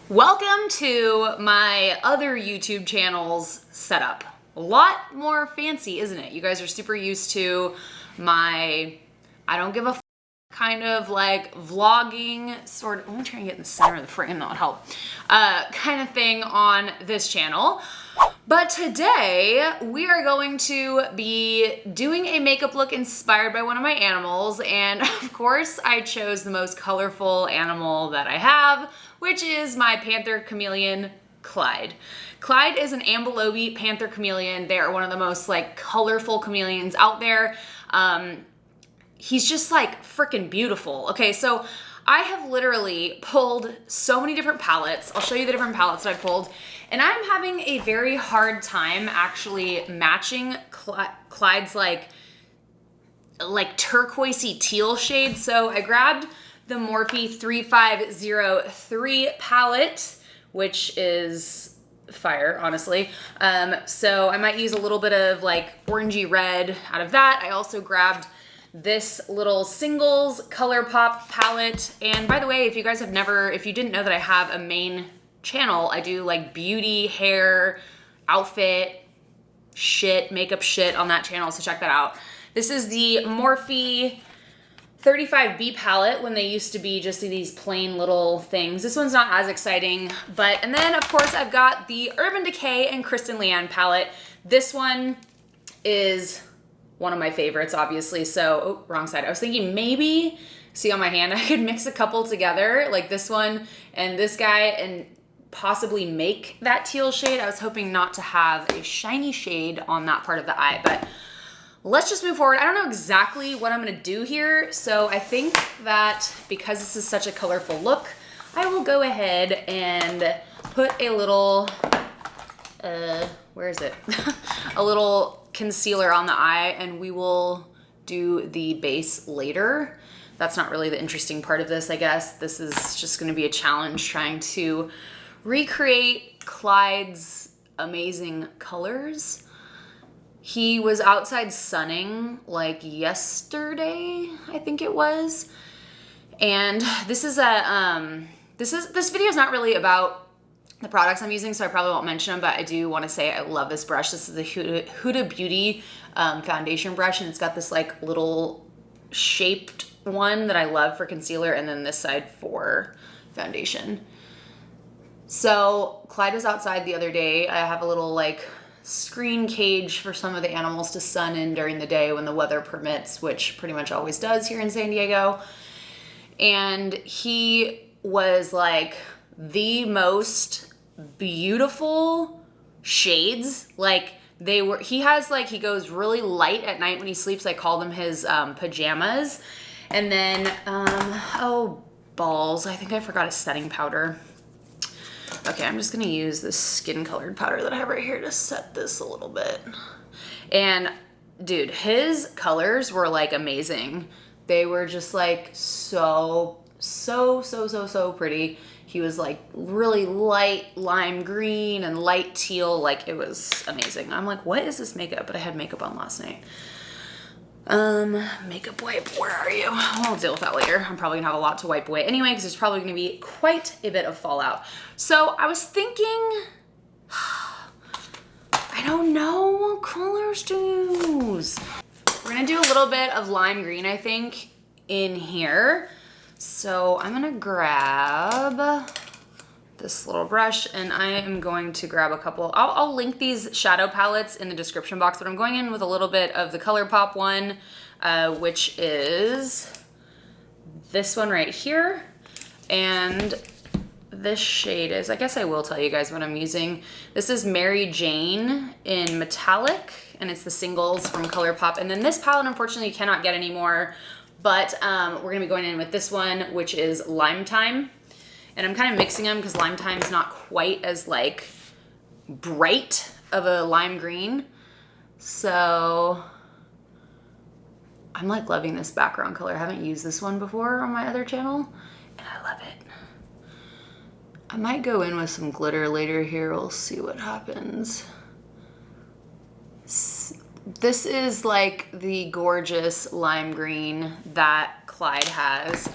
Welcome to my other YouTube channel's setup. A lot more fancy, isn't it? You guys are super used to my I don't give a kind of like vlogging sort of, let me try and get in the center of the frame, that would help, kind of thing on this channel. But today we are going to be doing a makeup look inspired by one of my animals, and of course I chose the most colorful animal that I have, which is my Panther Chameleon, Clyde. Clyde is an ambilobi Panther Chameleon. They are one of the most like colorful chameleons out there. He's just like freaking beautiful. Okay, so I have literally pulled so many different palettes. I'll show you the different palettes that I pulled. And I'm having a very hard time actually matching Clyde's like turquoisey teal shade. So I grabbed the Morphe 3503 palette, which is fire, honestly. So I might use a little bit of like orangey red out of that. I also grabbed this little singles ColourPop palette. And by the way, if you guys have if you didn't know that I have a main channel, I do like beauty, hair, outfit, shit, makeup shit on that channel, so check that out. This is the Morphe 35B palette when they used to be just these plain little things. This one's not as exciting, and then of course I've got the Urban Decay and KristenLeannimal palette. This one is one of my favorites, obviously. So, oh, wrong side. I was thinking maybe, see on my hand, I could mix a couple together, like this one and this guy, and possibly make that teal shade. I was hoping not to have a shiny shade on that part of the eye, but let's just move forward. I don't know exactly what I'm gonna do here, so I think that because this is such a colorful look, I will go ahead and put a little, where is it? A little concealer on the eye, and we will do the base later. That's not really the interesting part of this, I guess. This is just gonna be a challenge trying to recreate Clyde's amazing colors. He was outside sunning like yesterday, I think it was. And this is this video is not really about the products I'm using, so I probably won't mention them, but I do want to say I love this brush. This is the Huda Beauty foundation brush, and it's got this like little shaped one that I love for concealer, and then this side for foundation. So Clyde was outside the other day. I have a little like screen cage for some of the animals to sun in during the day when the weather permits, which pretty much always does here in San Diego. And he was like the most beautiful shades. Like he goes really light at night when he sleeps. I call them his pajamas. And then, oh balls, I think I forgot a setting powder. Okay, I'm just gonna use this skin colored powder that I have right here to set this a little bit. And dude, his colors were like amazing. They were just like so pretty. He was like really light lime green and light teal. Like it was amazing. I'm like, what is this makeup? But I had makeup on last night. Makeup wipe, where are you? I'll deal with that later. I'm probably gonna have a lot to wipe away anyway, because there's probably gonna be quite a bit of fallout. So I was thinking, I don't know what colors to use. We're gonna do a little bit of lime green, I think, in here. So I'm gonna grab this little brush, and I am going to grab a couple. I'll link these shadow palettes in the description box, but I'm going in with a little bit of the ColourPop one, which is this one right here. And this shade is, I guess I will tell you guys what I'm using. This is Mary Jane in metallic, and it's the singles from ColourPop. And then this palette, unfortunately, you cannot get anymore, but we're gonna be going in with this one, which is Lime Time. And I'm kind of mixing them because Lime Time is not quite as like bright of a lime green. So I'm like loving this background color. I haven't used this one before on my other channel, and I love it. I might go in with some glitter later here. We'll see what happens. This is like the gorgeous lime green that Clyde has.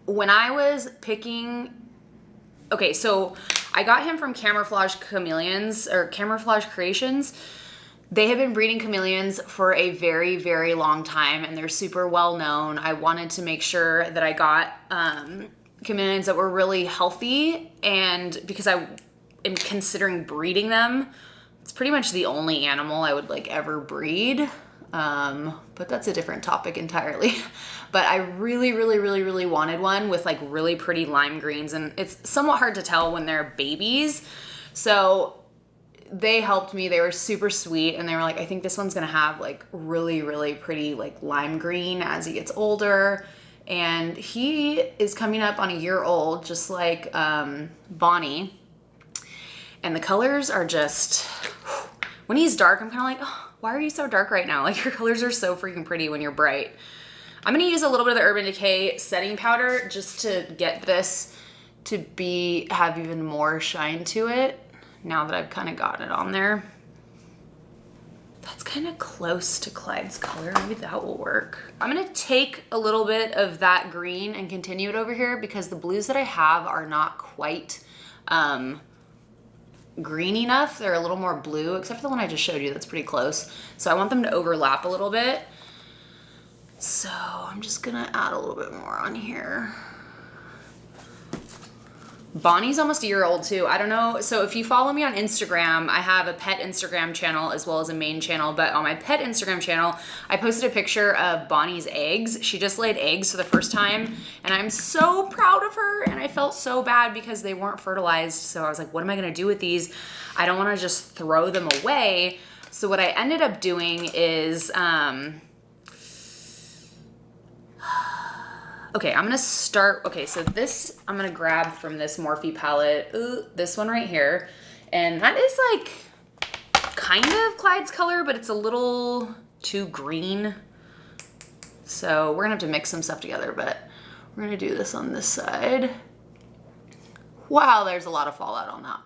When I was picking Okay, so I got him from Camouflage Chameleons or Camouflage Creations. They have been breeding chameleons for a very, very long time, and they're super well known. I wanted to make sure that I got chameleons that were really healthy, and because I am considering breeding them, it's pretty much the only animal I would like ever breed. But that's a different topic entirely. But I really, really, really, really wanted one with like really pretty lime greens, and it's somewhat hard to tell when they're babies. So they helped me. They were super sweet, and they were like, I think this one's gonna have like really, really pretty like lime green as he gets older. And he is coming up on a year old, just like Bonnie. And the colors are just, when he's dark, I'm kind of like, oh, why are you so dark right now? Like your colors are so freaking pretty when you're bright. I'm gonna use a little bit of the Urban Decay setting powder just to get this to have even more shine to it now that I've kind of gotten it on there. That's kind of close to Clyde's color. Maybe that will work. I'm gonna take a little bit of that green and continue it over here because the blues that I have are not quite green enough. They're a little more blue, except for the one I just showed you. That's pretty close. So I want them to overlap a little bit. So I'm just gonna add a little bit more on here. Bonnie's almost a year old too. I don't know. So if you follow me on Instagram, I have a pet Instagram channel as well as a main channel. But on my pet Instagram channel, I posted a picture of Bonnie's eggs. She just laid eggs for the first time, and I'm so proud of her. And I felt so bad because they weren't fertilized. So I was like, what am I gonna do with these? I don't wanna just throw them away. So what I ended up doing is, okay, I'm gonna start, okay, so this, I'm gonna grab from this Morphe palette, this one right here. And that is like kind of Clyde's color, but it's a little too green. So we're gonna have to mix some stuff together, but we're gonna do this on this side. Wow, there's a lot of fallout on that.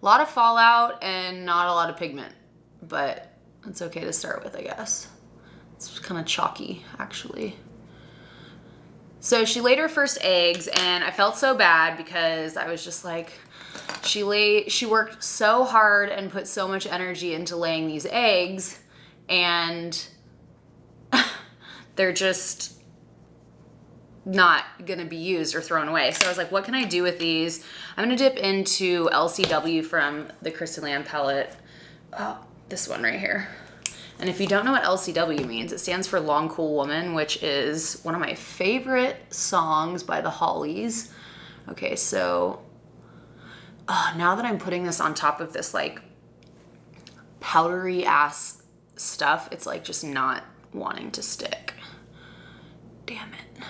A lot of fallout and not a lot of pigment, but it's okay to start with, I guess. It's kind of chalky, actually. So she laid her first eggs, and I felt so bad because I was just like, she worked so hard and put so much energy into laying these eggs, and they're just not gonna be used or thrown away. So I was like, what can I do with these? I'm gonna dip into LCW from the KristenLeannimal palette. Oh, this one right here. And if you don't know what LCW means, it stands for Long Cool Woman, which is one of my favorite songs by the Hollies. Okay, so now that I'm putting this on top of this like powdery ass stuff, it's like just not wanting to stick. Damn it.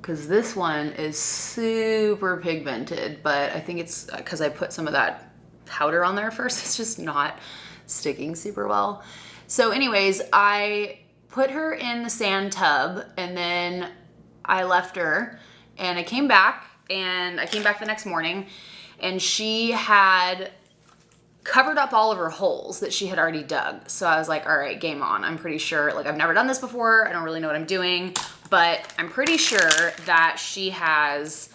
Because this one is super pigmented, but I think it's because I put some of that powder on there first. It's just not sticking super well. So anyways, I put her in the sand tub, and then I left her, and I came back the next morning, and she had covered up all of her holes that she had already dug. So I was like, all right, game on. I'm pretty sure, like I've never done this before. I don't really know what I'm doing, but I'm pretty sure that she has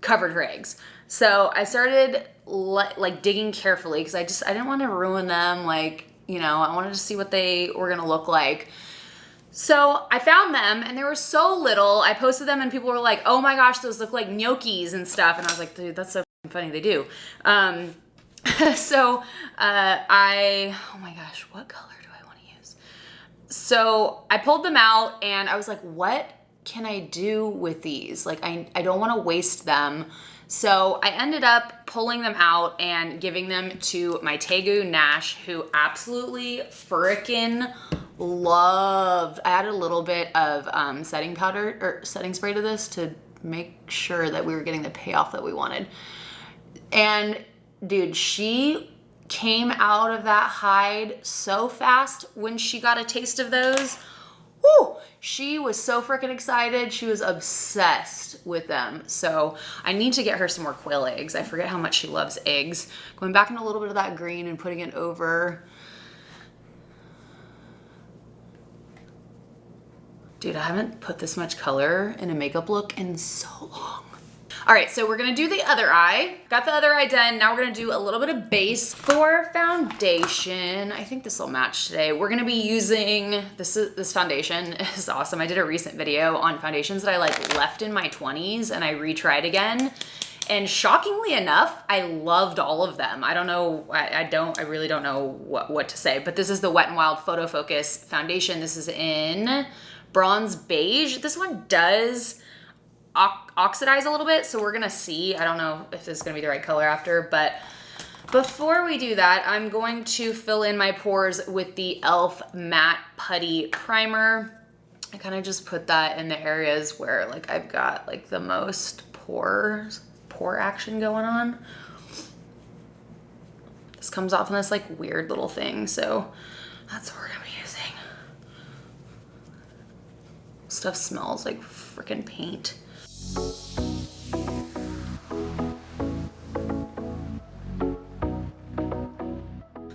covered her eggs. So I started like digging carefully because I didn't want to ruin them. Like, you know, I wanted to see what they were gonna look like. So I found them, and they were so little. I posted them, and people were like, oh my gosh, those look like gnocchis and stuff. And I was like, dude, that's so funny, they do. So oh my gosh, what color do I want to use? So I pulled them out, and I was like, what can I do with these? Like, I don't want to waste them. So I ended up pulling them out and giving them to my Tegu Nash, who absolutely frickin' loved. I added a little bit of setting powder or setting spray to this to make sure that we were getting the payoff that we wanted. And dude, she came out of that hide so fast when she got a taste of those. Woo! She was so freaking excited. She was obsessed with them. So I need to get her some more quail eggs. I forget how much she loves eggs. Going back in a little bit of that green and putting it over. Dude, I haven't put this much color in a makeup look in so long. All right, so we're gonna do the other eye. Got the other eye done. Now we're gonna do a little bit of base. For foundation, I think this will match today. We're gonna be using, this foundation is awesome. I did a recent video on foundations that I like left in my 20s and I retried again. And shockingly enough, I loved all of them. I don't know, I really don't know what to say, but this is the Wet n Wild Photo Focus foundation. This is in Bronze Beige. This one does oxidize a little bit, so we're gonna see. I don't know if this is gonna be the right color after, but before we do that, I'm going to fill in my pores with the e.l.f. Matte Putty Primer. I kind of just put that in the areas where like I've got like the most pore action going on. This comes off in this like weird little thing, so that's what we're gonna be using. Stuff smells like freaking paint.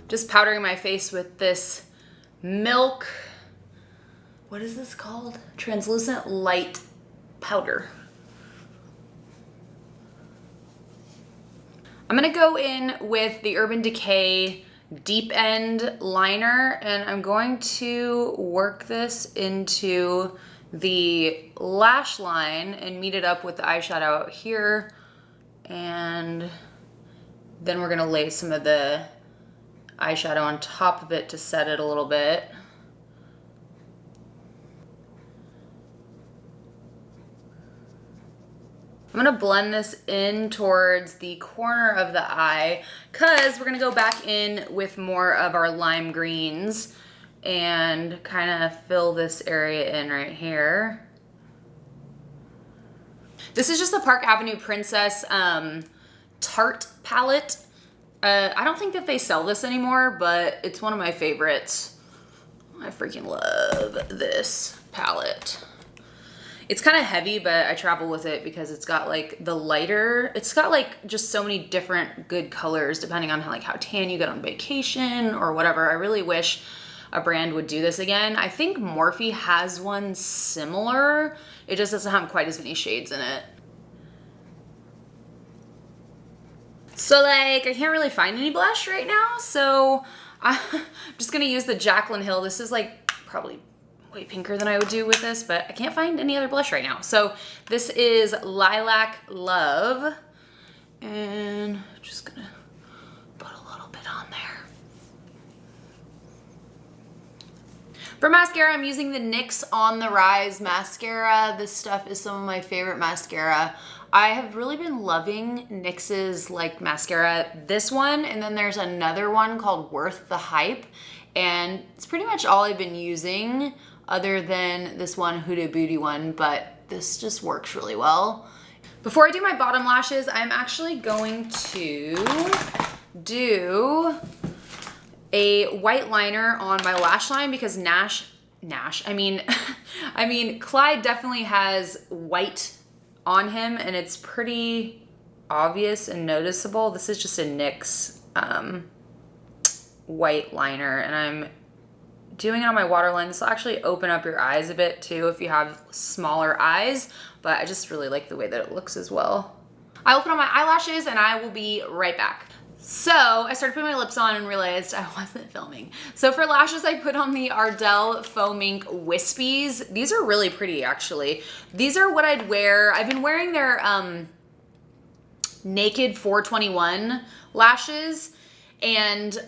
Just powdering my face with this Milk, what is this called? Translucent Light Powder. I'm gonna go in with the Urban Decay Deep End Liner, and I'm going to work this into the lash line and meet it up with the eyeshadow out here. And then we're gonna lay some of the eyeshadow on top of it to set it a little bit. I'm gonna blend this in towards the corner of the eye because we're gonna go back in with more of our lime greens and kind of fill this area in right here. This is just the Park Avenue Princess Tart Palette. I don't think that they sell this anymore, but it's one of my favorites. I freaking love this palette. It's kind of heavy, but I travel with it because it's got like the lighter, it's got like just so many different good colors depending on how tan you get on vacation or whatever. I really wish a brand would do this again. I think Morphe has one similar. It just doesn't have quite as many shades in it. So like, I can't really find any blush right now, so I'm just gonna use the Jaclyn Hill. This is like probably way pinker than I would do with this, but I can't find any other blush right now. So this is Lilac Love, and just gonna put a little bit on there. For mascara, I'm using the NYX On the Rise mascara. This stuff is some of my favorite mascara. I have really been loving NYX's like mascara, this one, and then there's another one called Worth the Hype, and it's pretty much all I've been using other than this one Huda Beauty one, but this just works really well. Before I do my bottom lashes, I'm actually going to do a white liner on my lash line because Clyde definitely has white on him and it's pretty obvious and noticeable. This is just a NYX white liner, and I'm doing it on my waterline. This will actually open up your eyes a bit too if you have smaller eyes, but I just really like the way that it looks as well. I will put on my eyelashes and I will be right back. So I started putting my lips on and realized I wasn't filming. So for lashes, I put on the Ardell Faux Mink Wispies. These are really pretty, actually. These are what I'd wear. I've been wearing their Naked 421 lashes, and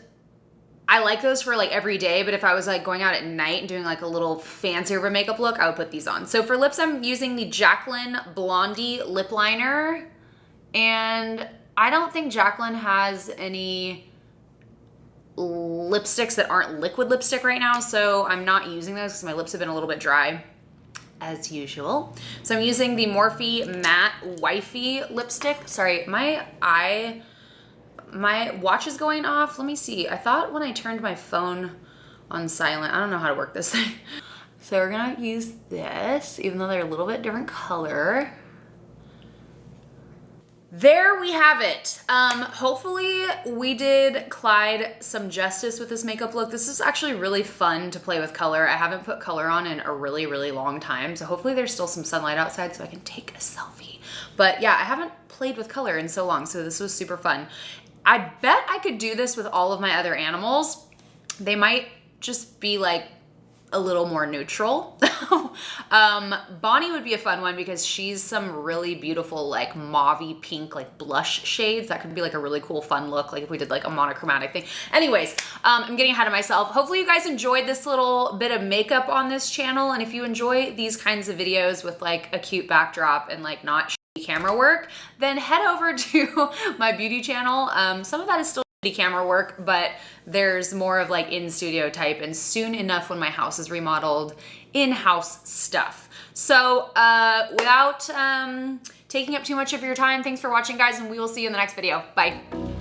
I like those for like every day, but if I was like going out at night and doing like a little fancier of a makeup look, I would put these on. So for lips, I'm using the Jaclyn Blondie Lip Liner, and I don't think Jaclyn has any lipsticks that aren't liquid lipstick right now, so I'm not using those because my lips have been a little bit dry as usual. So I'm using the Morphe Matte Wifey lipstick. Sorry, my watch is going off. Let me see. I thought when I turned my phone on silent, I don't know how to work this thing. So we're gonna use this, even though they're a little bit different color. There we have it. Hopefully we did Clyde some justice with this makeup look. This is actually really fun to play with color. I haven't put color on in a really, really long time. So hopefully there's still some sunlight outside so I can take a selfie. But yeah, I haven't played with color in so long, so this was super fun. I bet I could do this with all of my other animals. They might just be like a little more neutral. Bonnie would be a fun one because she's some really beautiful like mauvey pink like blush shades. That could be like a really cool fun look, like if we did like a monochromatic thing. Anyways, I'm getting ahead of myself. Hopefully you guys enjoyed this little bit of makeup on this channel, and if you enjoy these kinds of videos with like a cute backdrop and like not shitty camera work, then head over to my beauty channel. Some of that is still camera work, but there's more of like in studio type, and soon enough when my house is remodeled, in-house stuff. So without taking up too much of your time, thanks for watching guys, and we will see you in the next video. Bye.